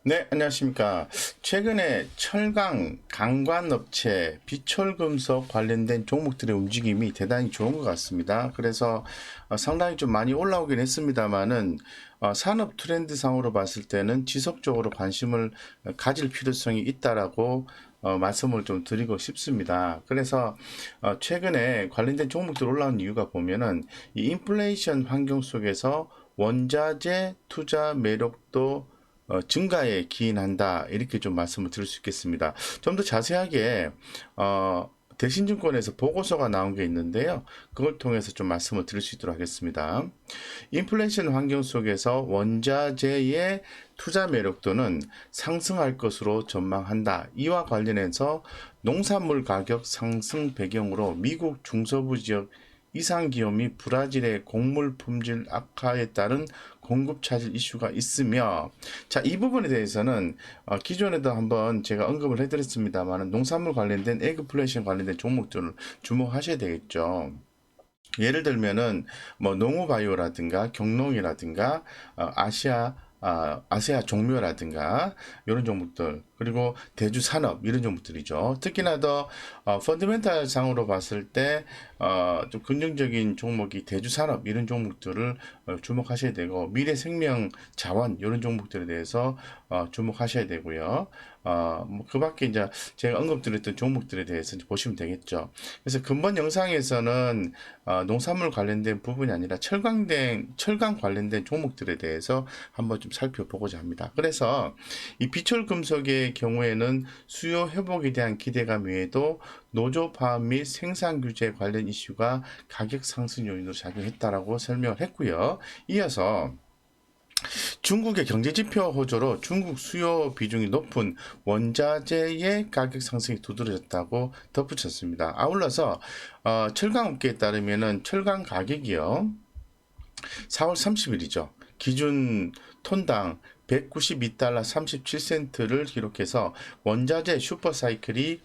네, 안녕하십니까. 최근에 철강, 강관업체, 비철금속 관련된 종목들의 움직임이 대단히 좋은 것 같습니다. 그래서 상당히 좀 많이 올라오긴 했습니다만은 산업 트렌드상으로 봤을 때는 지속적으로 관심을 가질 필요성이 있다라고 말씀을 좀 드리고 싶습니다. 그래서 최근에 관련된 종목들 올라온 이유가 보면은 이 인플레이션 환경 속에서 원자재 투자 매력도 증가에 기인한다 이렇게 좀 말씀을 드릴 수 있겠습니다. 좀 더 자세하게 대신증권에서 보고서가 나온 게 있는데요. 그걸 통해서 좀 말씀을 드릴 수 있도록 하겠습니다. 인플레이션 환경 속에서 원자재의 투자 매력도는 상승할 것으로 전망한다. 이와 관련해서 농산물 가격 상승 배경으로 미국 중서부 지역 이상 기업 및 브라질의 곡물 품질 악화에 따른 공급 차질 이슈가 있으며, 자, 이 부분에 대해서는 기존에도 한번 제가 언급을 해드렸습니다만 농산물 관련된 에그플레이션 관련된 종목들을 주목하셔야 되겠죠. 예를 들면은 뭐 농우바이오라든가 경농이라든가 아시아 종묘라든가 이런 종목들, 그리고 대주산업 이런 종목들이죠. 특히나 더 펀더멘탈 상으로 봤을 때 좀 긍정적인 종목이 대주산업 이런 종목들을 주목하셔야 되고, 미래생명 자원 이런 종목들에 대해서 주목하셔야 되고요. 뭐 그밖에 이제 제가 언급드렸던 종목들에 대해서 이제 보시면 되겠죠. 그래서 근본 영상에서는 농산물 관련된 부분이 아니라 철강 관련된 종목들에 대해서 한번 좀 살펴보고자 합니다. 그래서 이 비철금속의 경우에는 수요 회복에 대한 기대감 외에도 노조 파업 및 생산 규제 관련 이슈가 가격 상승 요인으로 작용했다라고 설명을 했고요. 이어서 중국의 경제지표 호조로 중국 수요 비중이 높은 원자재의 가격 상승이 두드러졌다고 덧붙였습니다. 아울러서 철강업계에 따르면은 철강 가격이요, 4월 30일이죠. 기준 톤당 192달러 37센트를 기록해서 원자재 슈퍼사이클이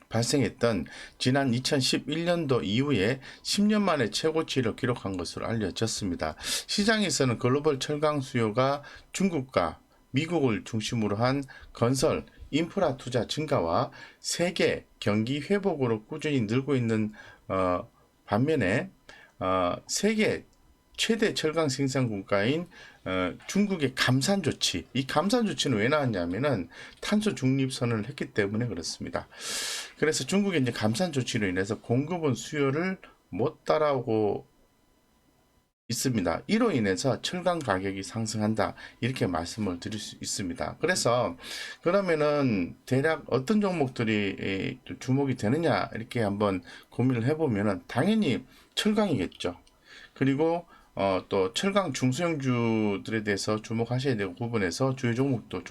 발생했던 지난 2011년도 이후에 10년 만에 최고치를 기록한 것으로 알려졌습니다. 시장에서는 글로벌 철강 수요가 중국과 미국을 중심으로 한 건설, 인프라 투자 증가와 세계 경기 회복으로 꾸준히 늘고 있는 반면에 세계 최대 철강 생산 국가인 중국의 감산 조치, 이 감산 조치는 왜 나왔냐면은 탄소 중립 선언을 했기 때문에 그렇습니다. 그래서 중국의 이제 감산 조치로 인해서 공급은 수요를 못 따라오고 있습니다. 이로 인해서 철강 가격이 상승한다 이렇게 말씀을 드릴 수 있습니다. 그래서 그러면은 대략 어떤 종목들이 주목이 되느냐 이렇게 한번 고민을 해보면은 당연히 철강이겠죠. 그리고 또 철강 중소형주들에 대해서 주목하셔야 되고, 부분에서 주요 종목도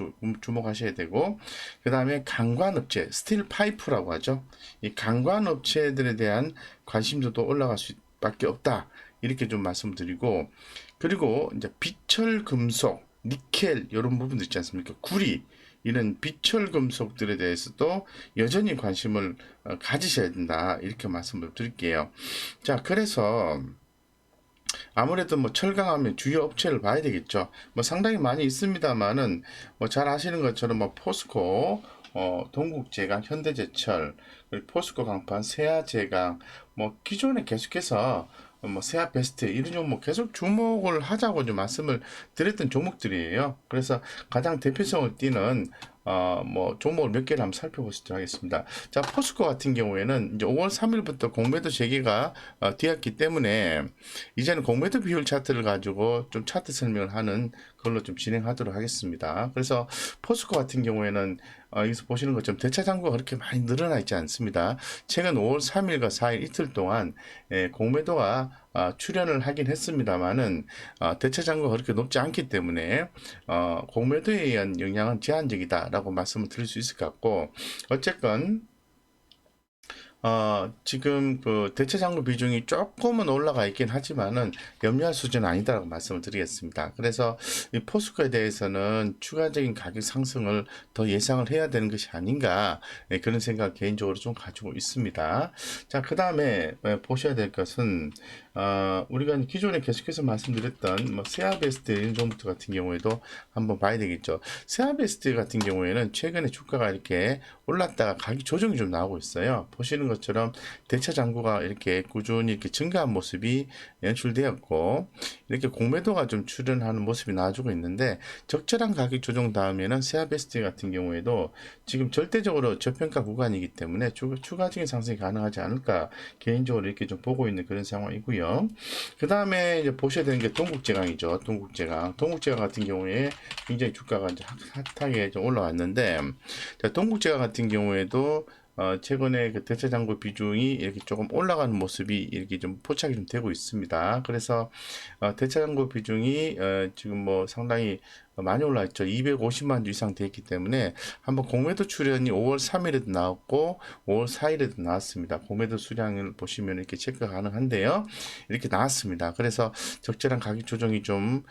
주목하셔야 되고, 그 다음에 강관업체, 스틸 파이프라고 하죠. 이 강관업체들에 대한 관심도도 올라갈 수밖에 없다. 이렇게 좀 말씀드리고, 그리고 이제 비철 금속, 니켈 이런 부분도 있지 않습니까? 구리 이런 비철 금속들에 대해서도 여전히 관심을 가지셔야 된다. 이렇게 말씀을 드릴게요. 자, 그래서 아무래도 뭐 철강하면 주요 업체를 봐야 되겠죠. 뭐 상당히 많이 있습니다만은 뭐 잘 아시는 것처럼 뭐 포스코, 동국제강, 현대제철, 그리고 포스코 강판, 세아제강, 뭐 기존에 계속해서 뭐 세아베스트 이런 종목 계속 주목을 하자고 좀 말씀을 드렸던 종목들이에요. 그래서 가장 대표성을 띠는 뭐 종목을 몇 개를 한번 살펴보시도록 하겠습니다. 자, 포스코 같은 경우에는 이제 5월 3일부터 공매도 재개가 되었기 때문에 이제는 공매도 비율 차트를 가지고 좀 차트 설명을 하는 걸로 좀 진행하도록 하겠습니다. 그래서 포스코 같은 경우에는 여기서 보시는 것처럼 대차 잔고가 그렇게 많이 늘어나 있지 않습니다. 최근 5월 3일과 4일 이틀 동안 공매도가 출현을 하긴 했습니다만은 대차 잔고가 그렇게 높지 않기 때문에 공매도에 의한 영향은 제한적이다라고 말씀을 드릴 수 있을 것 같고, 어쨌건 지금 그 대체 잔고 비중이 조금은 올라가 있긴 하지만은 염려할 수준은 아니다라고 말씀을 드리겠습니다. 그래서 이 포스코에 대해서는 추가적인 가격 상승을 더 예상을 해야 되는 것이 아닌가, 그런 생각 개인적으로 좀 가지고 있습니다. 자, 그 다음에 보셔야 될 것은 우리가 기존에 계속해서 말씀드렸던 뭐 세아베스트 이런 종목들 같은 경우에도 한번 봐야 되겠죠. 세아베스트 같은 경우에는 최근에 주가가 이렇게 올랐다가 가격 조정이 좀 나오고 있어요. 보시는 것처럼 대차 잔고가 이렇게 꾸준히 이렇게 증가한 모습이 연출되었고, 이렇게 공매도가 좀 출현하는 모습이 나와주고 있는데, 적절한 가격 조정 다음에는 세아베스트 같은 경우에도 지금 절대적으로 저평가 구간이기 때문에 추가적인 상승이 가능하지 않을까 개인적으로 이렇게 좀 보고 있는 그런 상황이고요. 그 다음에 이제 보셔야 되는 게 동국제강이죠. 동국제강 같은 경우에 굉장히 주가가 이제 핫하게 좀 올라왔는데, 자, 동국제강 같은 경우에도 최근에 그 대체 잔고 비중이 이렇게 조금 올라가는 모습이 이렇게 좀 포착이 좀 되고 있습니다. 그래서 대체 잔고 비중이 지금 뭐 상당히 많이 올라왔죠. 250만 주 이상 돼 있기 때문에 한번 공매도 출현이 5월 3일에도 나왔고 5월 4일에도 나왔습니다. 공매도 수량을 보시면 이렇게 체크 가능한데요. 이렇게 나왔습니다. 그래서 적절한 가격 조정이 좀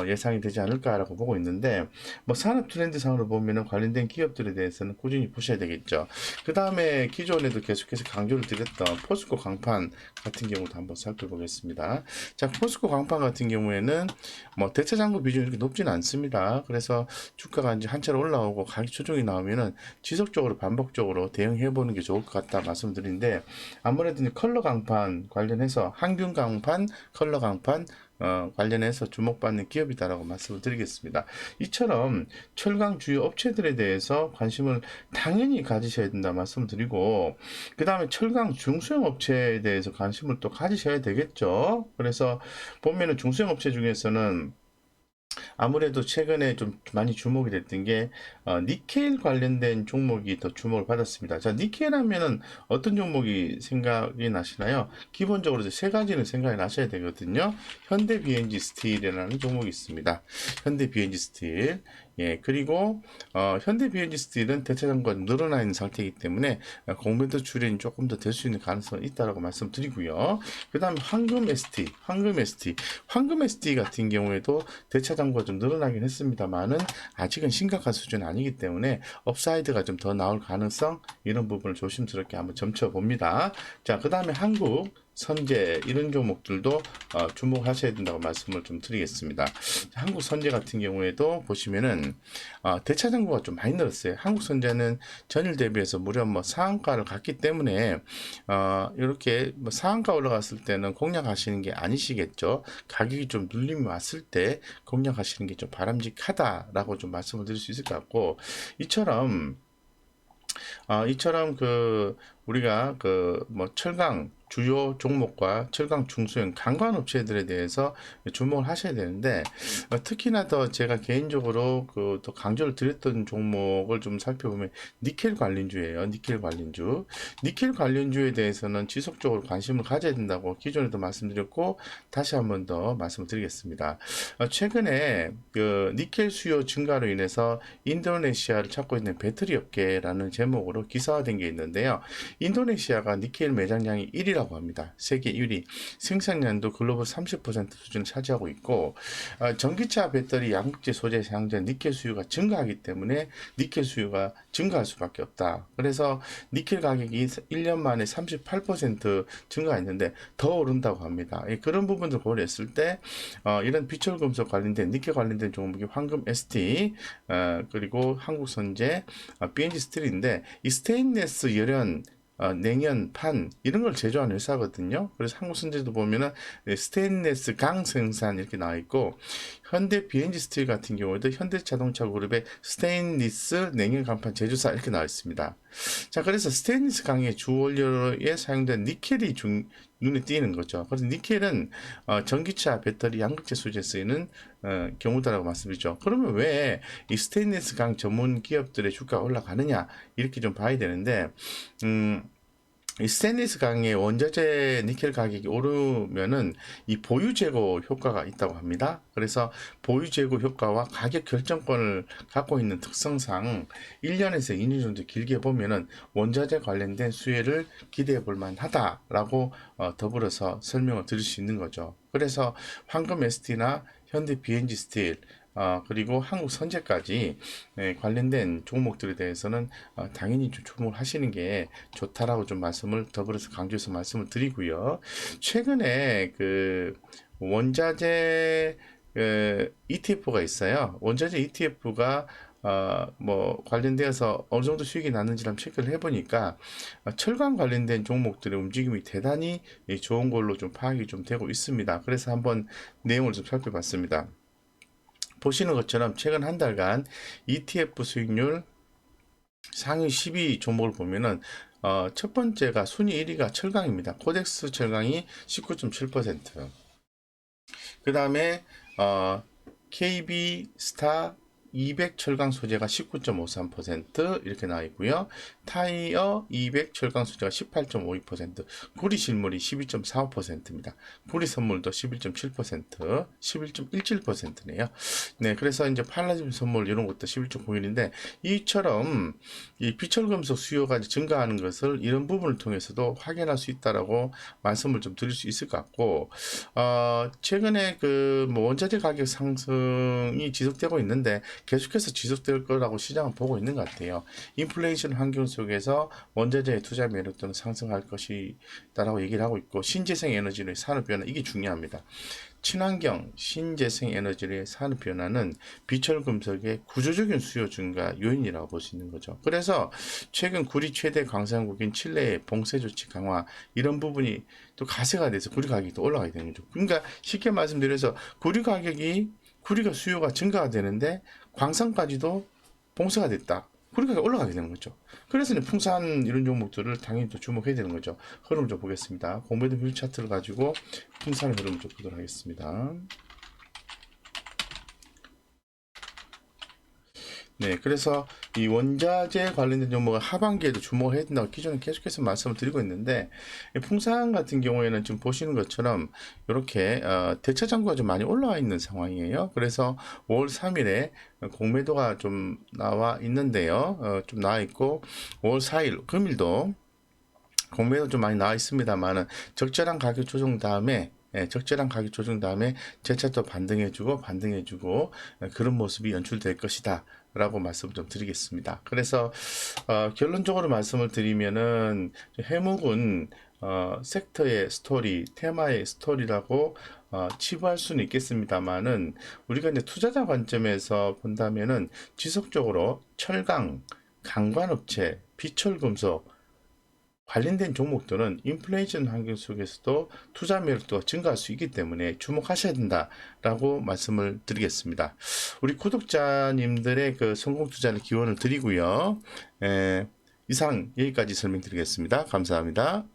예상이 되지 않을까라고 보고 있는데, 뭐 산업 트렌드상으로 보면은 관련된 기업들에 대해서는 꾸준히 보셔야 되겠죠. 그 다음에 기존에도 계속해서 강조를 드렸던 포스코 강판 같은 경우도 한번 살펴보겠습니다. 자, 포스코 강판 같은 경우에는 뭐 대체 잔고 비중이 이렇게 높지는 않습니다. 그래서 주가가 이제 한 차례 올라오고 가격 조정이 나오면은 지속적으로 반복적으로 대응해 보는 게 좋을 것 같다 말씀드리는데, 아무래도 컬러 강판 관련해서 항균 강판, 컬러 강판 관련해서 주목받는 기업이다라고 말씀을 드리겠습니다. 이처럼 철강 주요 업체들에 대해서 관심을 당연히 가지셔야 된다 말씀을 드리고, 그 다음에 철강 중소형 업체에 대해서 관심을 또 가지셔야 되겠죠. 그래서 보면은 중소형 업체 중에서는 아무래도 최근에 좀 많이 주목이 됐던 게 니켈 관련된 종목이 더 주목을 받았습니다. 자, 니켈 하면은 어떤 종목이 생각이 나시나요? 기본적으로 세 가지는 생각이 나셔야 되거든요. 현대 BNG 스틸이라는 종목이 있습니다. 현대 BNG 스틸. 예, 그리고 현대 BNG 스틸은 대체 잔고가 늘어나 있는 상태이기 때문에 공매도 출현이 조금 더 될 수 있는 가능성이 있다라고 말씀드리고요. 그 다음에 황금 ST 같은 경우에도 대차 잔고가 좀 늘어나긴 했습니다만은 아직은 심각한 수준은 아니기 때문에 업사이드가 좀 더 나올 가능성, 이런 부분을 조심스럽게 한번 점쳐 봅니다. 자, 그 다음에 한국 선제 이런 종목들도 주목하셔야 된다고 말씀을 좀 드리겠습니다. 한국 선제 같은 경우에도 보시면은 대차 잔고가 좀 많이 늘었어요. 한국 선제는 전일 대비해서 무려 뭐 상한가를 갔기 때문에 이렇게 뭐 상한가 올라갔을 때는 공략하시는 게 아니시겠죠. 가격이 좀 눌림이 왔을 때 공략하시는 게 좀 바람직하다라고 좀 말씀을 드릴 수 있을 것 같고, 이처럼 그 우리가 그 뭐 철강 주요 종목과 철강 중소형 강관 업체들에 대해서 주목을 하셔야 되는데, 특히나 더 제가 개인적으로 그 또 강조를 드렸던 종목을 좀 살펴보면 니켈 관련주예요. 니켈 관련주에 대해서는 지속적으로 관심을 가져야 된다고 기존에도 말씀드렸고 다시 한번 더 말씀을 드리겠습니다. 최근에 그 니켈 수요 증가로 인해서 인도네시아를 찾고 있는 배터리 업계라는 제목으로 기사화된 게 있는데요. 인도네시아가 니켈 매장량이 1위라고 합니다. 세계 1위. 생산량도 글로벌 30% 수준을 차지하고 있고, 전기차 배터리 양극재 소재 사용자 니켈 수요가 증가하기 때문에 니켈 수요가 증가할 수밖에 없다. 그래서 니켈 가격이 1년 만에 38% 증가했는데 더 오른다고 합니다. 그런 부분들 고려했을 때 이런 비철금속 관련된 니켈 관련된 종목이 황금 ST, 그리고 한국선제, BNG 스틸인데, 이 스테인레스 열연 냉연, 판 이런 걸 제조하는 회사거든요. 그래서 한국선제도 보면은 스테인레스 강 생산 이렇게 나와 있고, 현대 BNG 스틸 같은 경우에도 현대자동차 그룹의 스테인리스 냉연 강판 제조사 이렇게 나와 있습니다. 자, 그래서 스테인리스 강의 주 원료에 사용된 니켈이 눈에 띄는 거죠. 그래서 니켈은 전기차 배터리 양극재 소재에 쓰이는 경우다라고 말씀드리죠. 그러면 왜 이 스테인리스 강 전문 기업들의 주가가 올라가느냐, 이렇게 좀 봐야 되는데, 이 스테인리스 강의 원자재 니켈 가격이 오르면은 이 보유 재고 효과가 있다고 합니다. 그래서 보유 재고 효과와 가격 결정권을 갖고 있는 특성상 1년에서 2년 정도 길게 보면은 원자재 관련된 수혜를 기대해 볼 만하다라고 더불어서 설명을 드릴 수 있는 거죠. 그래서 황금 ST나 현대 BNG 스틸 그리고 한국 선제까지 관련된 종목들에 대해서는 당연히 좀 주목을 하시는 게 좋다라고 좀 말씀을 더불어서 강조해서 말씀을 드리고요. 최근에 그 원자재 ETF가 있어요. 원자재 ETF가 뭐 관련되어서 어느 정도 수익이 났는지 한번 체크를 해보니까 철강 관련된 종목들의 움직임이 대단히 좋은 걸로 좀 파악이 좀 되고 있습니다. 그래서 한번 내용을 좀 살펴봤습니다. 보시는 것처럼 최근 한 달간 ETF 수익률 상위 12 종목을 보면은 첫 번째가 순위 1위가 철강입니다. 코덱스 철강이 19.7%. 그 다음에 KB 스타 200 철강 소재가 19.53% 이렇게 나와 있고요. 타이어 200 철강 소재가 18.52%, 구리 실물이 12.45%입니다. 구리 선물도 11.7%, 11.17%네요. 네, 그래서 이제 팔라딘 선물 이런 것도 11.91인데 이처럼 이 비철금속 수요가 증가하는 것을 이런 부분을 통해서도 확인할 수 있다라고 말씀을 좀 드릴 수 있을 것 같고, 최근에 뭐 원자재 가격 상승이 지속되고 있는데 계속해서 지속될 거라고 시장은 보고 있는 것 같아요. 인플레이션 환경 속에서 원자재의 투자 매력도는 상승할 것이다라고 얘기를 하고 있고, 신재생 에너지의 산업 변화 이게 중요합니다. 친환경 신재생 에너지의 산업 변화는 비철금속의 구조적인 수요 증가 요인이라고 볼 수 있는 거죠. 그래서 최근 구리 최대 광산국인 칠레의 봉쇄 조치 강화 이런 부분이 또 가세가 돼서 구리 가격이 또 올라가게 되는 거죠. 그러니까 쉽게 말씀드려서 구리가 수요가 증가가 되는데 광산까지도 봉쇄가 됐다. 구리가 올라가게 되는 거죠. 그래서 이제 풍산 이런 종목들을 당연히 또 주목해야 되는 거죠. 흐름 좀 보겠습니다. 공매도 비율 차트를 가지고 풍산의 흐름을 좀 보도록 하겠습니다. 네, 그래서 이 원자재 관련된 종목은 하반기에도 주목을 해야 된다고 기존에 계속해서 말씀을 드리고 있는데, 풍산 같은 경우에는 지금 보시는 것처럼 이렇게 대차 잔고가 좀 많이 올라와 있는 상황이에요. 그래서 5월 3일에 공매도가 좀 나와 있는데요. 좀 나와 있고 5월 4일 금일도 공매도 좀 많이 나와 있습니다만은 적절한 가격 조정 다음에 적절한 가격 조정 다음에 재차 또 반등해주고 그런 모습이 연출될 것이다 라고 말씀을 좀 드리겠습니다. 그래서 결론적으로 말씀을 드리면은 해묵은 섹터의 스토리, 테마의 스토리라고 치부할 수는 있겠습니다만은 우리가 이제 투자자 관점에서 본다면은 지속적으로 철강, 강관업체, 비철금속 관련된 종목들은 인플레이션 환경 속에서도 투자 매력도가 증가할 수 있기 때문에 주목하셔야 된다라고 말씀을 드리겠습니다. 우리 구독자님들의 그 성공 투자를 기원을 드리고요. 이상 여기까지 설명드리겠습니다. 감사합니다.